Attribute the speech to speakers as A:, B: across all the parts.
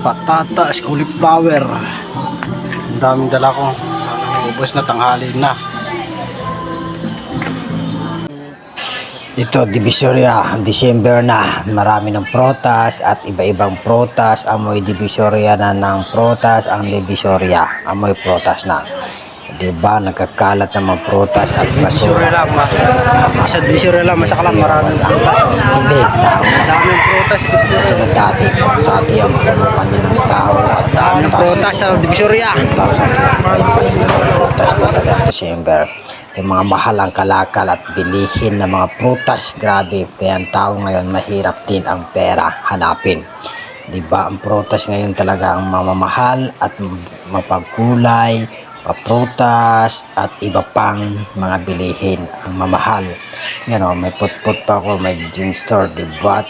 A: patatas, cauliflower. Ang daming dala ko. Sana ubos na, tanghali na. Ito, Divisoria, December na. Marami ng prutas at iba-ibang prutas. Amoy Divisoria na ng prutas ang Divisoria. Amoy prutas na. Diba, nagkakalat ng mga prutas at basura. Sa Divisoria lang, masakalang maraming prutas. Hindi, daming prutas. Ito na dati ang pumukan din ng tao. Daming prutas sa Divisoria. Prutas talaga, December. Yung mga mahal ang kalakal at bilihin ng mga prutas, grabe. Kaya ang tao ngayon mahirap din ang pera hanapin. Diba, ang prutas ngayon talaga ang mamamahal at mapagkulay, prutas at iba pang mga bilihin ang mamahal. Yan o, may put-put pa ako, may gin store, diba?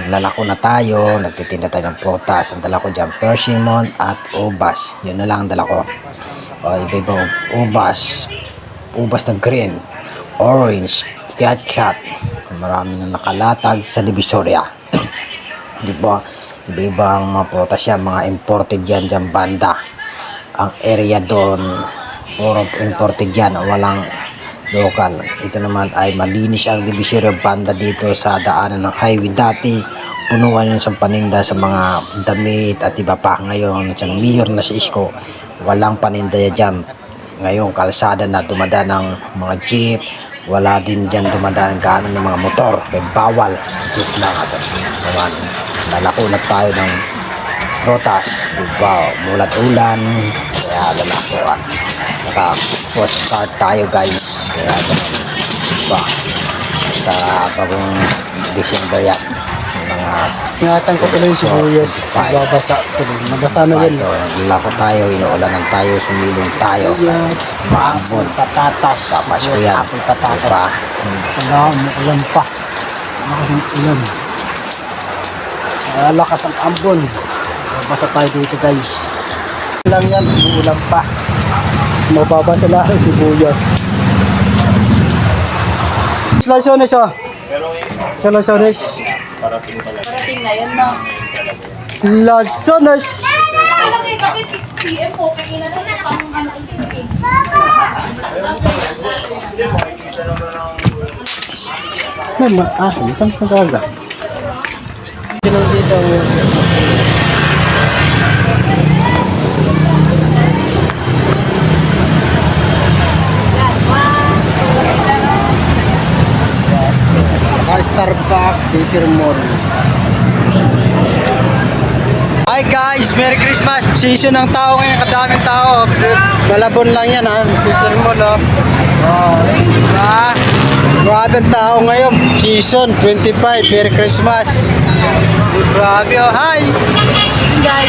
A: Lalako na tayo, nagtitinda tayo ng prutas. Ang dala ko dyan, persimmon at ubas. Yun na lang ang dala ko. O, iba-ibang ubas na green, orange, cat. Marami na nakalatag sa Divisoria. Diba? Iba-ibang mga prutas yan, mga imported yan dyan banda. Ang area doon, puro imported yan, walang local. Ito naman ay malinis ang Divisoria banda dito sa daanan ng highway. Dati, punuan yun sa paninda sa mga damit at iba pa. Ngayon, sa mayor na si Isko, walang paninda dyan. Ngayon, kalsada na dumadaan ng mga jeep. Wala din dyan dumadaan gano'n ng mga motor. Kaya bawal. Jeep lang ito. Naman, lalako na tayo ng prutas. Diba? Mulat ulan. Kaya lalako. Naka-postcard tayo guys. Kaya gano'n. Diba? Sa bagong December yan.
B: Ingatan ko tuloy yung sibuyas. Babasa tuloy. Nabasa na yan.
A: Lako tayo, inuulanan tayo, sumilong tayo. Maambon,
B: Patatas.
A: tapas ko yan.
B: Apple patatas.
A: Diba?
B: Ulan pa. Malakas ang ulan. Lakas ang ambon. Babasa tayo dito guys. Lang yan, ulan pa. Mababasa lang yung sibuyas. Slisones oh. Slisones.
C: Parating na yun, no?
B: Lasones.
C: Alam eh, kasi 6 p.m. po, kaya na lang pang ano din
B: Ito ang talaga. Dito. Starbucks, Desert Mall. Hi guys, Merry Christmas! Season ng tao ngayon, kadaming tao. Malabon lang yan ha, Desert Mall oh. Wow, diba? Grabe ang tao ngayon, season 25, Merry Christmas. Grabe oh, hi!
C: guys.